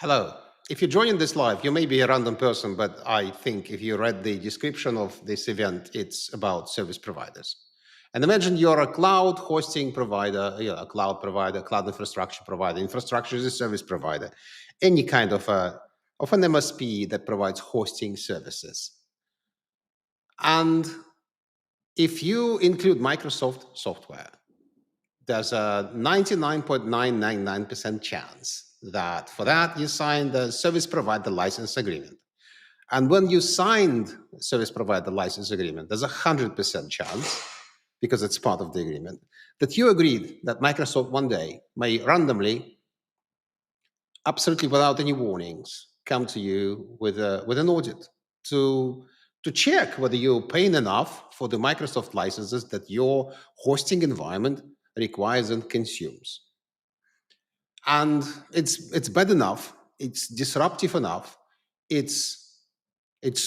Hello. If you're joining this live, you may be a random person, but I think if you read the description of this event, it's about service providers. And imagine you're a cloud hosting provider, a cloud provider, cloud infrastructure provider. Infrastructure is a service provider, any kind of an MSP that provides hosting services. And if you include Microsoft software, there's a 99.999% chance that for that you signed the service provider license agreement. And when you signed service provider license agreement, there's a 100% chance, because it's part of the agreement, that you agreed that Microsoft one day may randomly, absolutely without any warnings, come to you with an audit to check whether you're paying enough for the Microsoft licenses that your hosting environment requires and consumes. And it's bad enough, it's disruptive enough, it's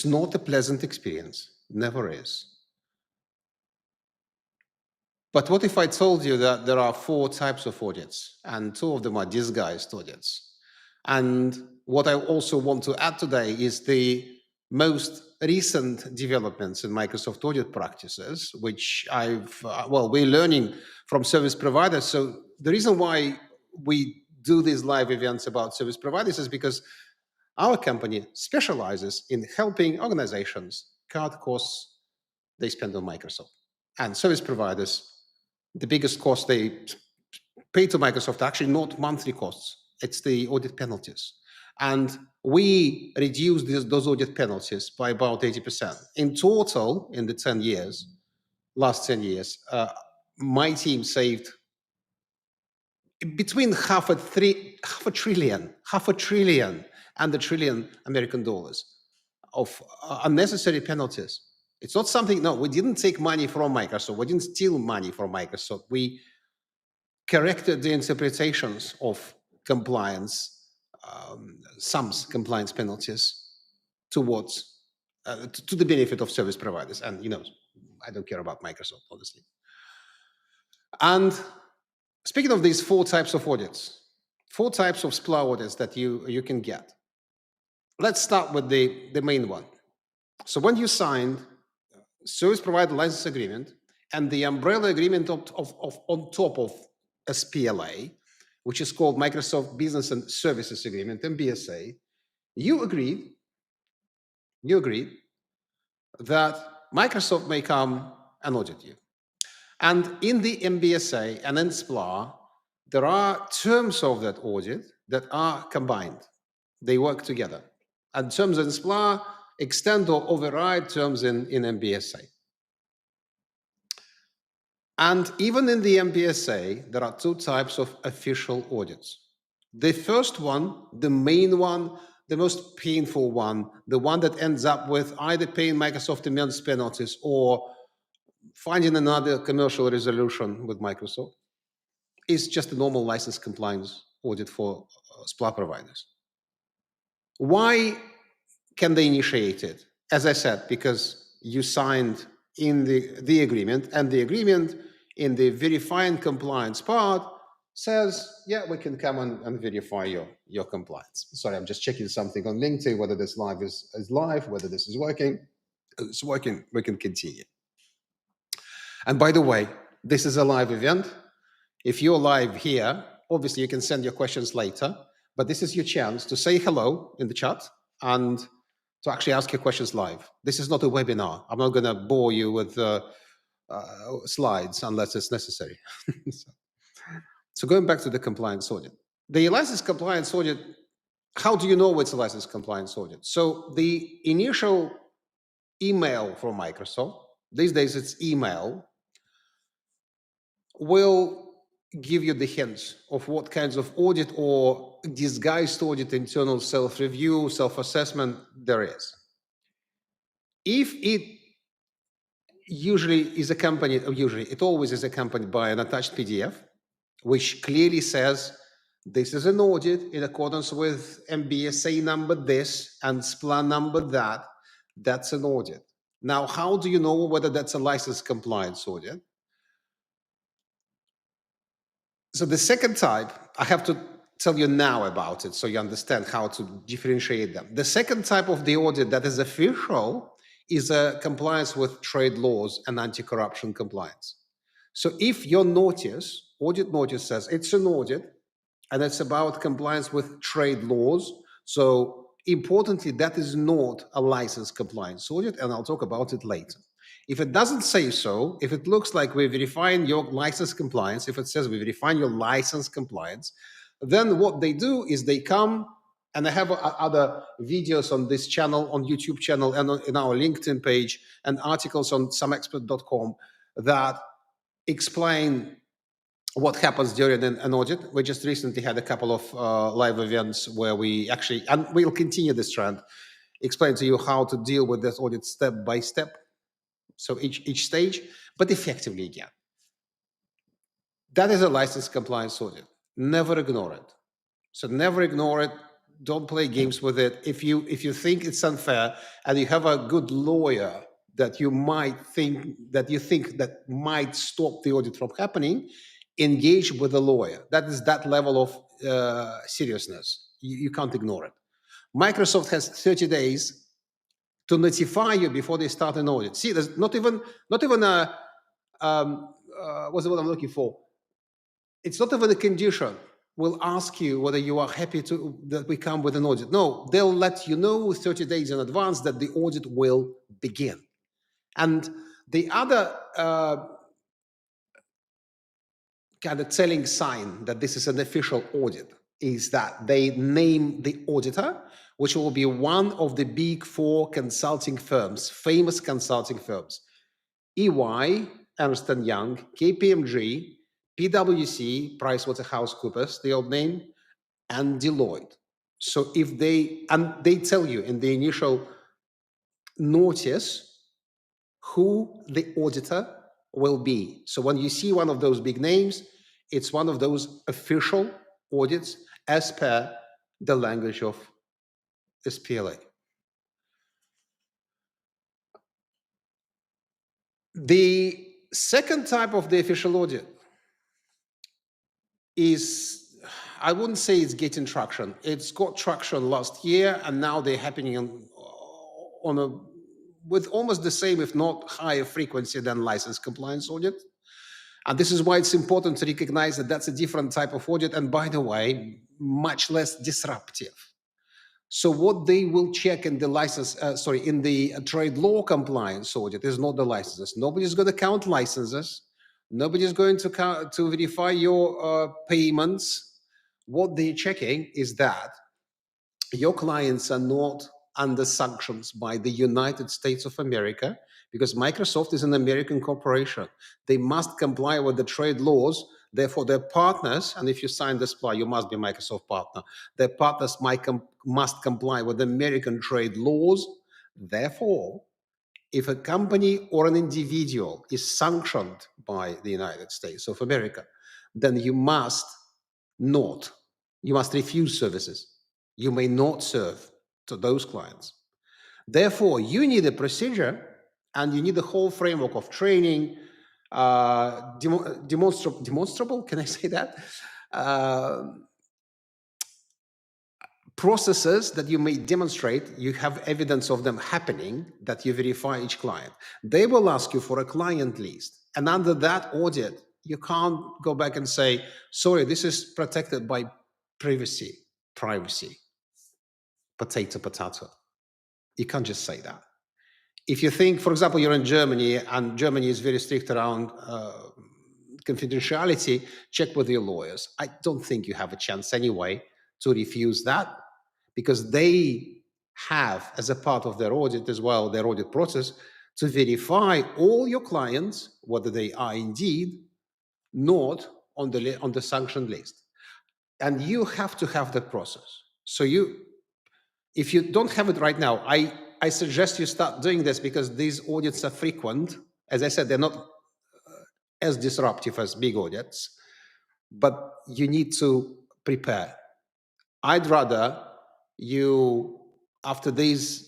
not a pleasant experience, never is. But what if I told you that there are 4 types of audits, and 2 of them are disguised audits? And what I also want to add today is the most recent developments in Microsoft audit practices, which we're learning from service providers. So the reason why we do these live events about service providers is because our company specializes in helping organizations cut costs they spend on Microsoft. And service providers, the biggest cost they pay to Microsoft are actually not monthly costs, it's the audit penalties. And we reduced those audit penalties by about 80%. In total, in the last 10 years, my team saved between half a trillion and $1 trillion American dollars of unnecessary penalties. It's not something, no, we didn't take money from Microsoft. We didn't steal money from Microsoft. We corrected the interpretations of compliance, SAM's compliance penalties towards, to the benefit of service providers. And, I don't care about Microsoft, honestly. And speaking of these 4 types of audits, 4 types of SPLA audits that you can get. Let's start with the main one. So when you signed service provider license agreement and the umbrella agreement on top of SPLA, which is called Microsoft Business and Services Agreement, MBSA, you agreed that Microsoft may come and audit you. And in the MBSA and in SPLA, there are terms of that audit that are combined. They work together. And terms in SPLA extend or override terms in MBSA. And even in the MBSA, there are 2 types of official audits. The first one, the main one, the most painful one, the one that ends up with either paying Microsoft immense penalties or finding another commercial resolution with Microsoft, is just a normal license compliance audit for SPLA providers. Why can they initiate it? As I said, because you signed in the agreement, and the agreement in the verifying compliance part says, yeah, we can come and verify your compliance. Sorry, I'm just checking something on LinkedIn, whether this live is live, whether this is working. It's working, we can continue. And by the way, this is a live event. If you're live here, obviously you can send your questions later, but this is your chance to say hello in the chat and to actually ask your questions live. This is not a webinar. I'm not going to bore you with slides unless it's necessary. So going back to the compliance audit. The license compliance audit, how do you know it's a license compliance audit? So the initial email from Microsoft, these days it's email, will give you the hints of what kinds of audit or disguised audit, internal self-review, self-assessment there is. If it it always is accompanied by an attached PDF, which clearly says, this is an audit in accordance with MBSA number this and SPLA number that, that's an audit. Now, how do you know whether that's a license compliance audit? So the second type, I have to tell you now about it so you understand how to differentiate them. The second type of the audit that is official is a compliance with trade laws and anti-corruption compliance. So if your audit notice says it's an audit and it's about compliance with trade laws, so importantly, that is not a license compliance audit, and I'll talk about it later. If it doesn't say so, if it looks like we're verifying your license compliance, if it says we're verifying your license compliance, then what they do is they come, and I have other videos on this channel, on YouTube channel, and in our LinkedIn page, and articles on SAMexpert.com that explain what happens during an audit. We just recently had a couple of live events where we actually, and we'll continue this trend, explain to you how to deal with this audit step by step. So each stage, but effectively again. That is a license compliance audit. Never ignore it. So never ignore it. Don't play games with it. If you think it's unfair and you have a good lawyer that you think that might stop the audit from happening, engage with a lawyer. That is that level of seriousness. You can't ignore it. Microsoft has 30 days to notify you before they start an audit. See, there's not even a what's the word I'm looking for? It's not even a condition. We'll ask you whether you are happy that we come with an audit. No, they'll let you know 30 days in advance that the audit will begin. And the other kind of telling sign that this is an official audit is that they name the auditor, which will be one of the big four consulting firms, famous consulting firms: EY, Ernst & Young, KPMG, PwC, PricewaterhouseCoopers, the old name, and Deloitte. So if they tell you in the initial notice who the auditor will be. So when you see one of those big names, it's one of those official audits as per the language of SPLA. The second type of the official audit is, I wouldn't say it's getting traction. It's got traction last year, and now they're happening with almost the same, if not higher frequency than license compliance audit. And this is why it's important to recognize that that's a different type of audit, and by the way, much less disruptive. So what they will check in the license, in the trade law compliance audit is not the licenses. Nobody's going to count licenses. Nobody's going to verify your payments. What they're checking is that your clients are not under sanctions by the United States of America, because Microsoft is an American corporation. They must comply with the trade laws. Therefore, their partners, and if you sign the SPLA, you must be a Microsoft partner. Their partners must comply with American trade laws. Therefore, if a company or an individual is sanctioned by the United States of America, then you must refuse services. You may not serve to those clients. Therefore, you need a procedure, and you need the whole framework of training, demonstrable, can I say that? Processes that you may demonstrate, you have evidence of them happening, that you verify each client. They will ask you for a client list. And under that audit, you can't go back and say, sorry, this is protected by privacy, potato. You can't just say that. If you think, for example, you're in Germany, and Germany is very strict around confidentiality, check with your lawyers. I don't think you have a chance anyway to refuse that, because they have, as a part of their audit as well, their audit process, to verify all your clients, whether they are indeed not on the sanctioned list. And you have to have that process. So if you don't have it right now, I suggest you start doing this, because these audits are frequent. As I said, they're not as disruptive as big audits, but you need to prepare. I'd rather you, after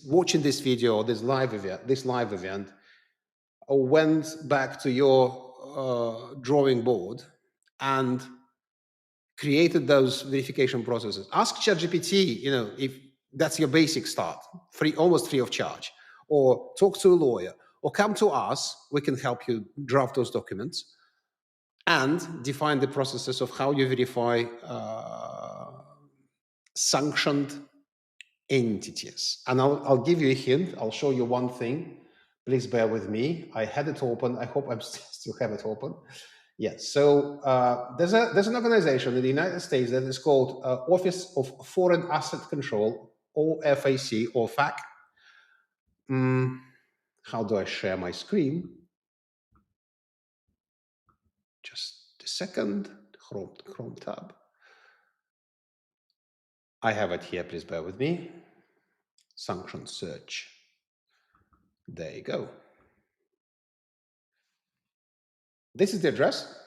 watching this video or this live event, went back to your drawing board and created those verification processes. Ask ChatGPT, if that's your basic start, almost free of charge, or talk to a lawyer, or come to us. We can help you draft those documents and define the processes of how you verify sanctioned entities. And I'll give you a hint. I'll show you one thing. Please bear with me. I had it open. I hope I still have it open. Yes. So there's an organization in the United States that is called Office of Foreign Asset Control, OFAC, or FAC. How do I share my screen? Just a second. Chrome tab. I have it here. Please bear with me. Sanction search. There you go. This is the address.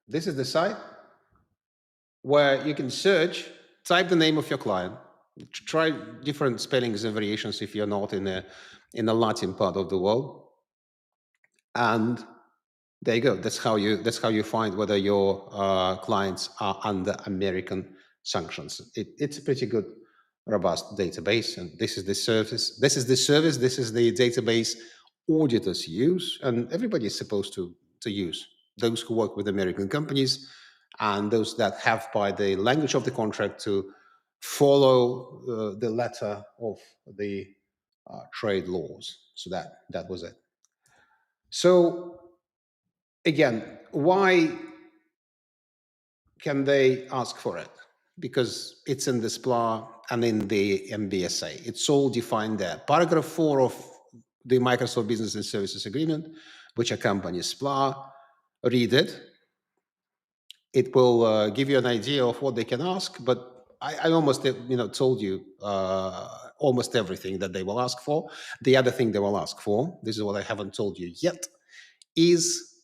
This is the site where you can search, type the name of your client, try different spellings and variations if you're not in a Latin part of the world, and there you go. That's how you find whether your clients are under American sanctions. It's a pretty good, robust database, and this is the service. This is the database auditors use, and everybody is supposed to use. Those who work with American companies, and those that have, by the language of the contract, to follow the letter of the trade laws. So that was it. So again, why can they ask for it? Because it's in the SPLA and in the MBSA. It's all defined there. Paragraph 4 of the Microsoft Business and Services Agreement, which accompanies SPLA, read it. It will give you an idea of what they can ask, but I almost told you almost everything that they will ask for. The other thing they will ask for, this is what I haven't told you yet, is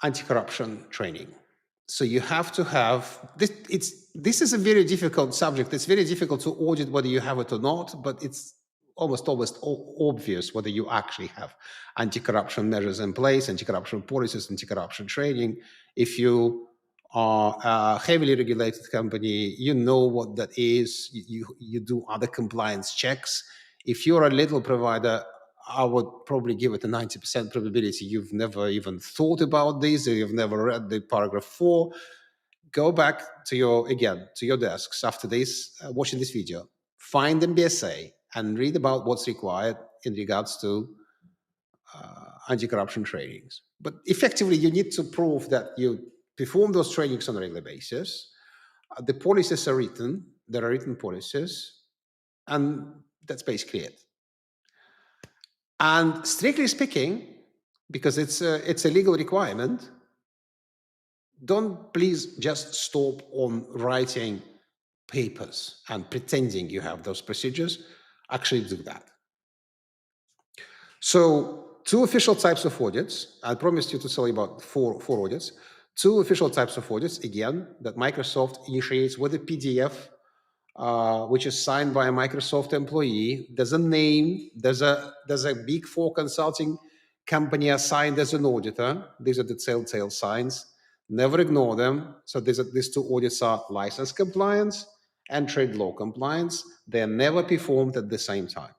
anti-corruption training. So you have to have this. This is a very difficult subject. It's very difficult to audit whether you have it or not, but it's almost obvious whether you actually have anti-corruption measures in place, anti-corruption policies, anti-corruption training. If you are a heavily regulated company, you know what that is. You do other compliance checks. If you're a little provider, I would probably give it a 90% probability you've never even thought about this, or you've never read the paragraph 4. Go back to your desks after this, watching this video, find MBSA and read about what's required in regards to anti-corruption trainings. But effectively, you need to prove that you perform those trainings on a regular basis. The policies are written, there are written policies, and that's basically it. And strictly speaking, because it's a legal requirement, don't please just stop on writing papers and pretending you have those procedures. Actually do that. So 2 official types of audits. I promised you to tell you about four audits. 2 official types of audits, again, that Microsoft initiates with a PDF, which is signed by a Microsoft employee. There's a name. There's a Big 4 consulting company assigned as an auditor. These are the telltale signs. Never ignore them. So these 2 audits are license compliance and trade law compliance. They're never performed at the same time,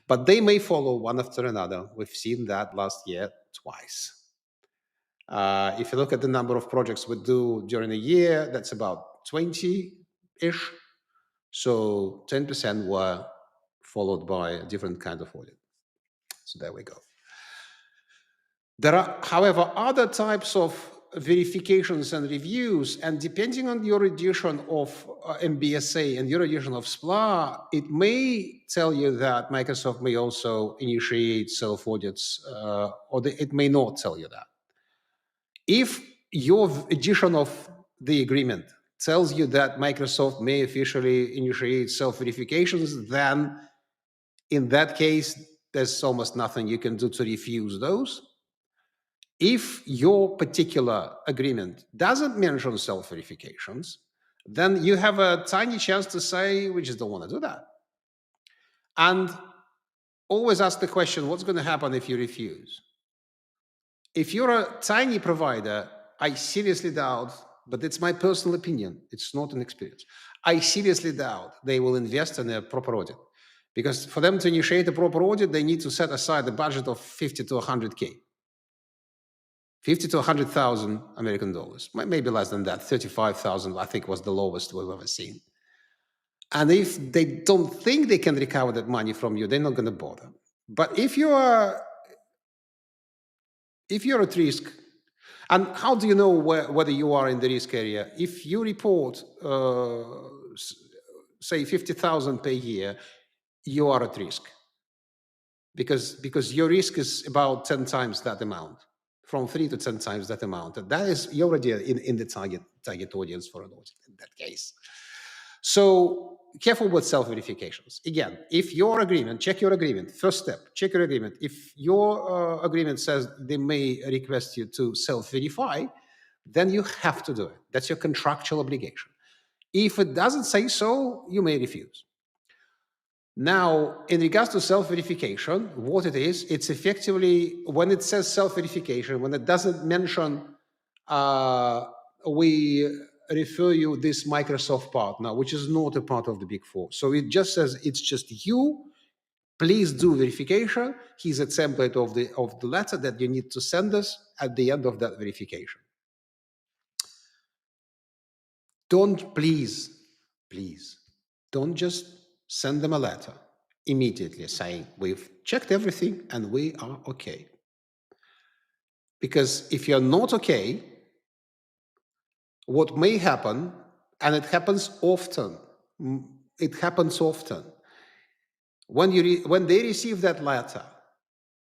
but they may follow one after another. We've seen that last year twice. If you look at the number of projects we do during a year, that's about 20-ish. So 10% were followed by a different kind of audit. So there we go. There are, however, other types of verifications and reviews, and depending on your edition of MBSA and your edition of SPLA, it may tell you that Microsoft may also initiate self-audits, or it may not tell you that. If your edition of the agreement tells you that Microsoft may officially initiate self-verifications, then in that case, there's almost nothing you can do to refuse those. If your particular agreement doesn't mention self-verifications, then you have a tiny chance to say, we just don't want to do that. And always ask the question, what's going to happen if you refuse? If you're a tiny provider, I seriously doubt but it's my personal opinion. It's not an experience. I seriously doubt they will invest in a proper audit, because for them to initiate a proper audit, they need to set aside a budget of 50 to 100K. 50 to 100,000 American dollars, maybe less than that. 35,000, I think, was the lowest we've ever seen. And if they don't think they can recover that money from you, they're not going to bother. But if you're at risk, and how do you know whether you are in the risk area? If you report, say, 50,000 per year, you are at risk, because your risk is about 10 times that amount, from 3 to 10 times that amount. And that is, you're already in the target audience for an audit in that case. So careful with self-verifications. Again, if your agreement, check your agreement. First step, check your agreement. If your agreement says they may request you to self-verify, then you have to do it. That's your contractual obligation. If it doesn't say so, you may refuse. Now, in regards to self-verification, what it is, it's effectively, when it says self-verification, when it doesn't mention we refer you this Microsoft partner, which is not a part of the Big Four. So it just says it's just you. Please do verification. Here's a template of the letter that you need to send us at the end of that verification. Please, don't just send them a letter immediately saying we've checked everything and we are okay. Because if you're not okay, what may happen, and it happens often, when they receive that letter,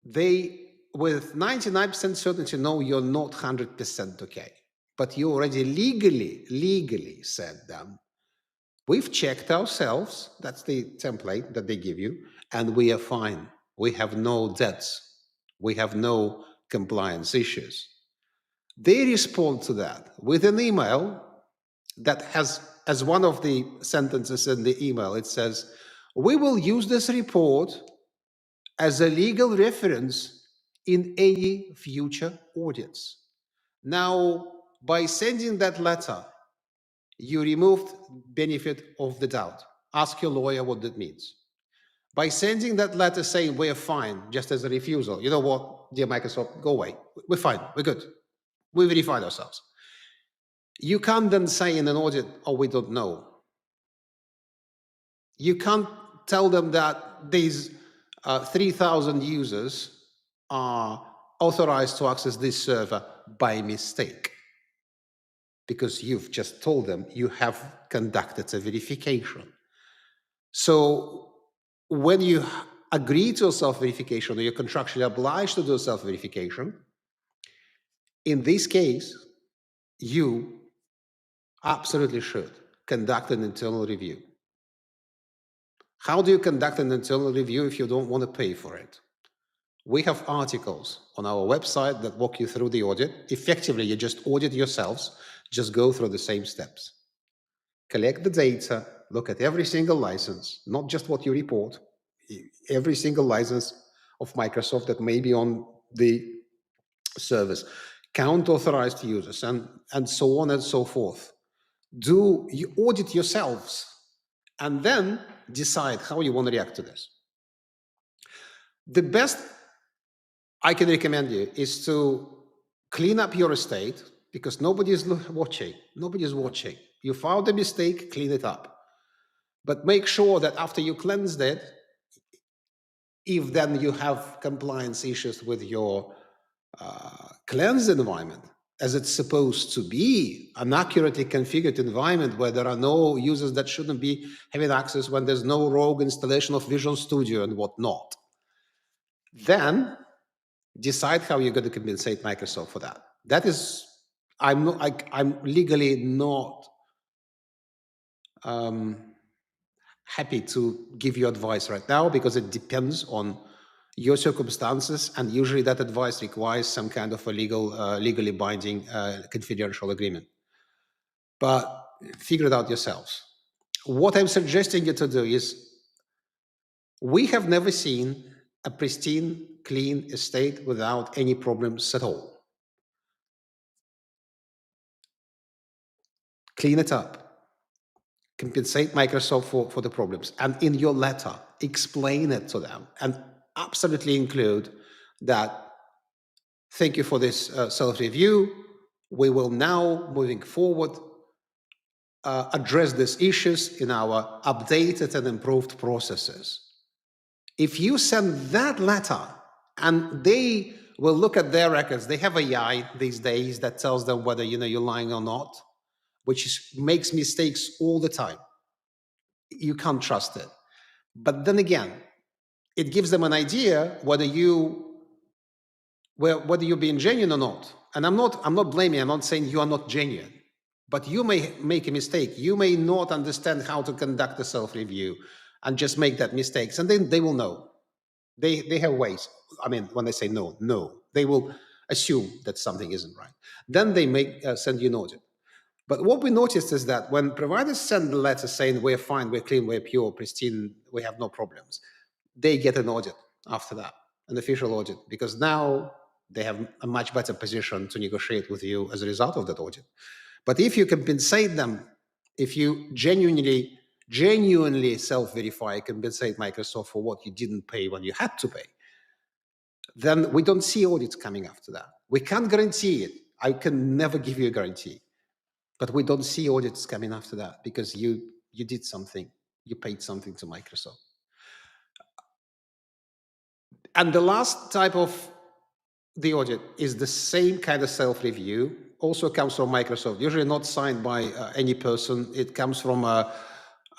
they, with 99% certainty, know you're not 100% okay. But you already legally said them, we've checked ourselves, that's the template that they give you, and we are fine. We have no debts. We have no compliance issues. They respond to that with an email that has, as one of the sentences in the email, it says, we will use this report as a legal reference in any future audits. Now, by sending that letter, you removed benefit of the doubt. Ask your lawyer what that means. By sending that letter saying we're fine, just as a refusal, you know what, dear Microsoft, go away. We're fine, we're good. We verified ourselves. You can't then say in an audit, oh, we don't know. You can't tell them that these 3,000 users are authorized to access this server by mistake, because you've just told them you have conducted a verification. So when you agree to a self-verification, or you're contractually obliged to do a self-verification, in this case, you absolutely should conduct an internal review. How do you conduct an internal review if you don't want to pay for it? We have articles on our website that walk you through the audit. Effectively, you just audit yourselves, just go through the same steps. Collect the data, look at every single license, not just what you report, every single license of Microsoft that may be on the service, count authorized users, and so on and so forth. You audit yourselves, and then decide how you want to react to this. The best I can recommend you is to clean up your estate, because nobody is watching. Nobody is watching. You found a mistake, clean it up. But make sure that after you cleansed it, if then you have compliance issues with your cleansed environment, as it's supposed to be, an accurately configured environment where there are no users that shouldn't be having access, when there's no rogue installation of Visual Studio and whatnot, then decide how you're going to compensate Microsoft for that. That is, I'm legally not happy to give you advice right now, because it depends on your circumstances, and usually that advice requires some kind of a legally binding confidential agreement. But figure it out yourselves. What I'm suggesting you to do is, we have never seen a pristine, clean estate without any problems at all. Clean it up. Compensate Microsoft for the problems. And in your letter, explain it to them and absolutely include that, thank you for this self-review. We will now, moving forward, address these issues in our updated and improved processes. If you send that letter and they will look at their records, they have AI these days that tells them whether you're lying or not, which makes mistakes all the time. You can't trust it. But then again, it gives them an idea whether you're being genuine or not. And I'm not blaming, I'm not saying you are not genuine, but you may make a mistake. You may not understand how to conduct a self-review and just make that mistakes. And then they will know. They have ways. I mean, when they say no, they will assume that something isn't right. Then they may send you an audit. But what we noticed is that when providers send the letter saying we're fine, we're clean, we're pure, pristine, we have no problems, they get an audit after that, an official audit, because now they have a much better position to negotiate with you as a result of that audit. But if you compensate them, if you genuinely self-verify, compensate Microsoft for what you didn't pay when you had to pay, then we don't see audits coming after that. We can't guarantee it. I can never give you a guarantee. But we don't see audits coming after that because you did something, you paid something to Microsoft. And the last type of the audit is the same kind of self-review, also comes from Microsoft, usually not signed by any person. It comes from a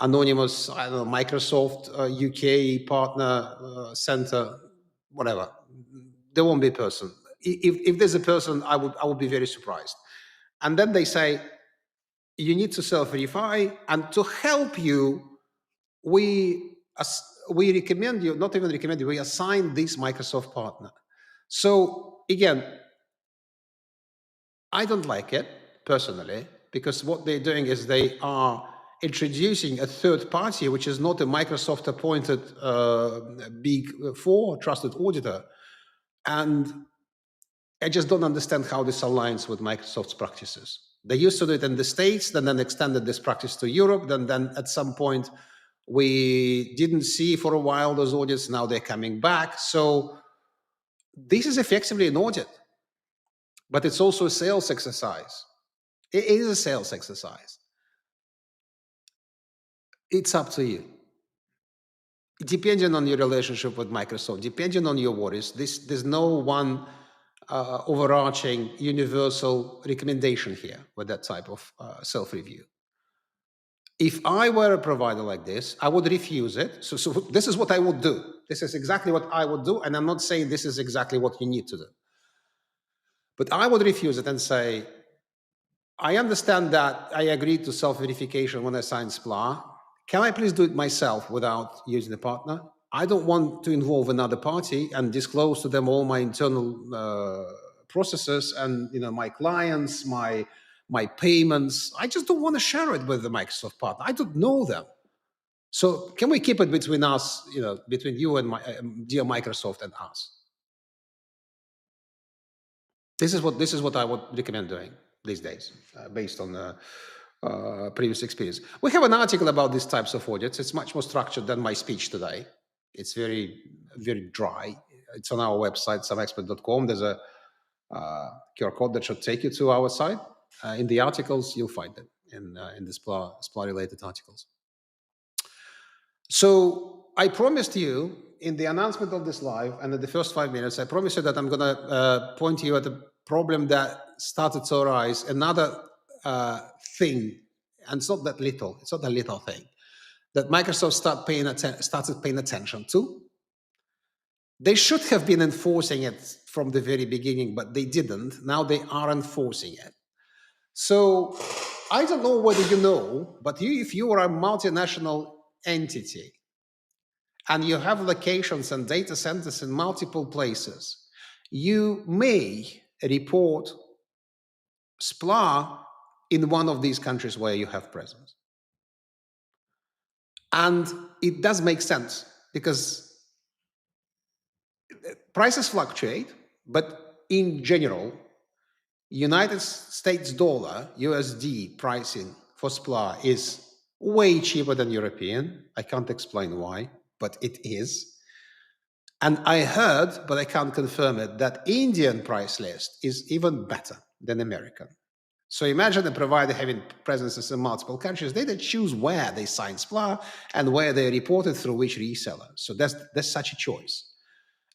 anonymous, I don't know, Microsoft UK partner center, whatever. There won't be a person. If there's a person, I would be very surprised. And then they say, you need to self-verify, and to help you, we recommend you, not even recommend you, we assign this Microsoft partner. So again, I don't like it personally, because what they're doing is they are introducing a third party, which is not a Microsoft appointed big four trusted auditor. And I just don't understand how this aligns with Microsoft's practices. They used to do it in the States, then extended this practice to Europe. Then at some point, we didn't see for a while those audits. Now they're coming back. So this is effectively an audit, but it's also a sales exercise. It is a sales exercise. It's up to you. Depending on your relationship with Microsoft, depending on your worries, there's no one overarching universal recommendation here with that type of self-review. If I were a provider like this, I would refuse it. So this is what I would do. This is exactly what I would do. And I'm not saying this is exactly what you need to do. But I would refuse it and say, I understand that I agreed to self-verification when I signed SPLA. Can I please do it myself without using a partner? I don't want to involve another party and disclose to them all my internal processes and my clients, my payments. I just don't want to share it with the Microsoft partner. I don't know them. So can we keep it between us, between you and my dear Microsoft and us? This is what I would recommend doing these days, based on previous experience. We have an article about these types of audits. It's much more structured than my speech today. It's very, very dry. It's on our website, SAMexpert.com. There's a QR code that should take you to our site. In the articles, you'll find it in the SPLA-related articles. So I promised you in the announcement of this live and in the first 5 minutes, I promised you that I'm going to point you at a problem that started to arise, another thing, and it's not that little, it's not a little thing, that Microsoft started paying attention to. They should have been enforcing it from the very beginning, but they didn't. Now they are enforcing it. So I don't know whether you know, but if you are a multinational entity and you have locations and data centers in multiple places, you may report SPLA in one of these countries where you have presence. And it does make sense because prices fluctuate, but in general, United States dollar, USD pricing for SPLA is way cheaper than European. I can't explain why, but it is. And I heard, but I can't confirm it, that Indian price list is even better than American. So imagine a provider having presences in multiple countries. They choose where they sign SPLA and where they report it through which reseller. So that's such a choice.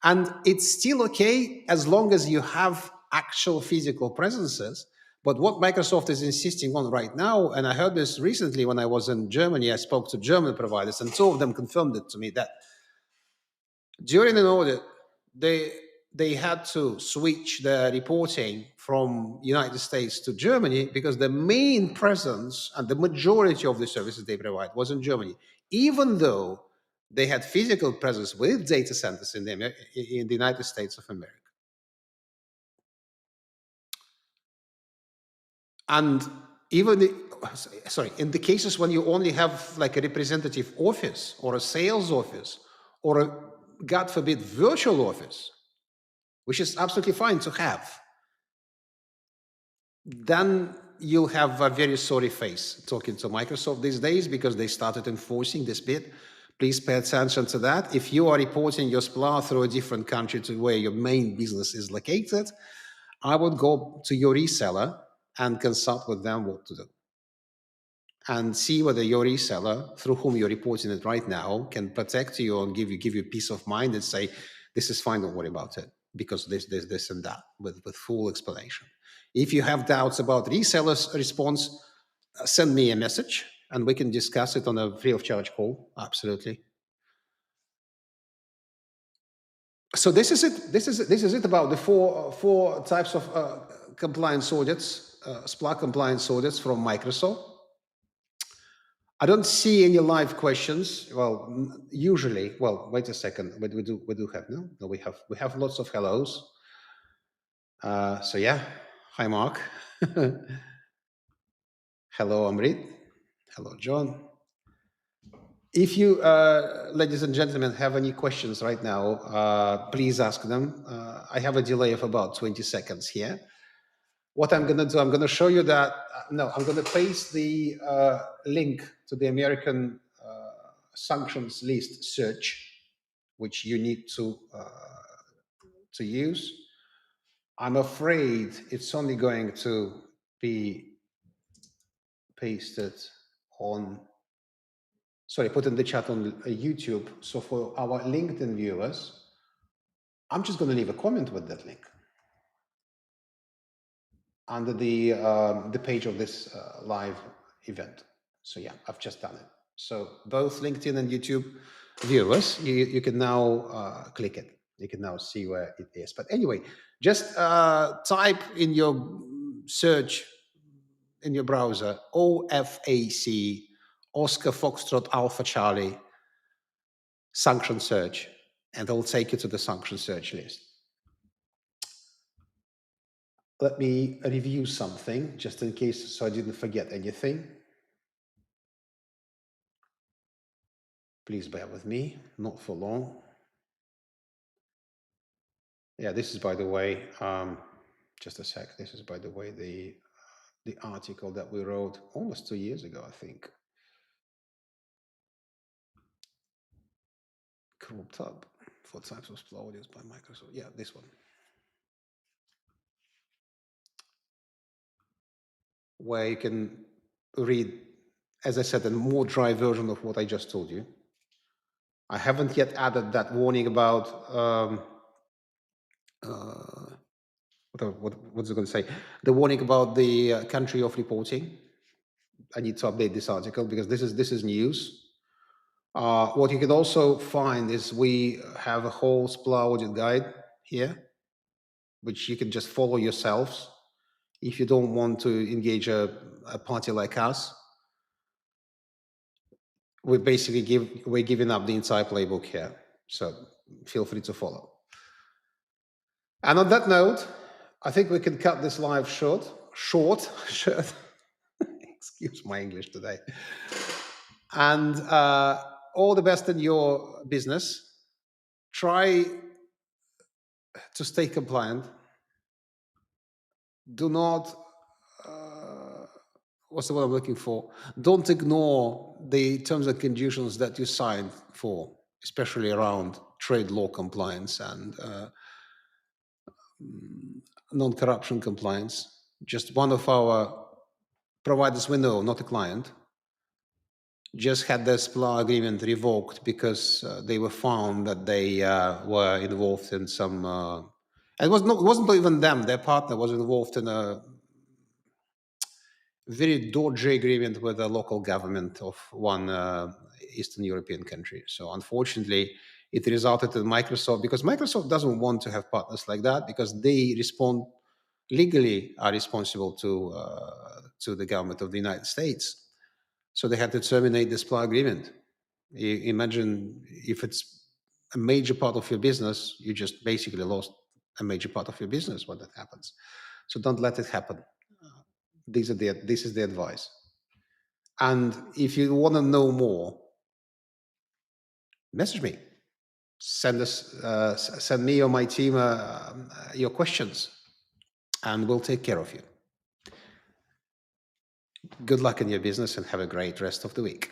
And it's still okay as long as you have actual physical presences. But what Microsoft is insisting on right now, and I heard this recently when I was in Germany, I spoke to German providers, and two of them confirmed it to me that during an audit, they had to switch their reporting from United States to Germany because the main presence and the majority of the services they provide was in Germany, even though they had physical presence with data centers in the United States of America. And even in the cases when you only have like a representative office or a sales office or a, God forbid, virtual office, which is absolutely fine to have, then you'll have a very sorry face talking to Microsoft these days because they started enforcing this bit. Please pay attention to that. If you are reporting your SPLA through a different country to where your main business is located, I would go to your reseller and consult with them what to do. And see whether your reseller, through whom you're reporting it right now, can protect you and give you peace of mind and say, this is fine, don't worry about it, because this, and that, with full explanation. If you have doubts about resellers' response, send me a message and we can discuss it on a free of charge call. Absolutely. So this is it. This is it about the four types of compliance audits, SPLA compliance audits from Microsoft. I don't see any live questions. Well, usually. Well, wait a second. We do have no. We have lots of hellos. So yeah. Hi, Mark. Hello, Amrit. Hello, John. If you, ladies and gentlemen, have any questions right now, please ask them. I have a delay of about 20 seconds here. What I'm going to do, I'm going to show you that. No, I'm going to paste the link to the American sanctions list search, which you need to use. I'm afraid it's only going to be pasted on, sorry, put in the chat on YouTube. So for our LinkedIn viewers, I'm just going to leave a comment with that link under the page of this live event. So yeah, I've just done it. So both LinkedIn and YouTube viewers, you can now click it. You can now see where it is. But anyway, just type in your search in your browser OFAC, Oscar Foxtrot Alpha Charlie, sanction search, and it'll take you to the sanction search list. Let me review something just in case so I didn't forget anything. Please bear with me, not for long. Yeah, this is, by the way, just a sec. This is, by the way, the article that we wrote almost 2 years ago, I think. Cropped up for types of SPLA audits by Microsoft. Yeah, this one. Where you can read, as I said, a more dry version of what I just told you. I haven't yet added that warning about what's it going to say? The warning about the country of reporting. I need to update this article because this is news. What you can also find is we have a whole SPLA audit guide here, which you can just follow yourselves if you don't want to engage a party like us. We're giving up the entire playbook here, so feel free to follow. And on that note, I think we can cut this live short. Excuse my English today. And all the best in your business. Try to stay compliant. Do not what's the word I'm looking for? Don't ignore the terms and conditions that you signed for, especially around trade law compliance and non-corruption compliance. Just one of our providers we know, not a client, just had their SPLA agreement revoked because they were found that they were involved in some. It wasn't even them. Their partner was involved in a very dodgy agreement with the local government of one Eastern European country. So unfortunately, it resulted in Microsoft, because Microsoft doesn't want to have partners like that, because they legally are responsible to the government of the United States. So they had to terminate the SPLA agreement. Imagine if it's a major part of your business, you just basically lost a major part of your business when that happens. So don't let it happen. This is the advice. And if you want to know more, message me. Send me or my team your questions, and we'll take care of you. Good luck in your business and have a great rest of the week.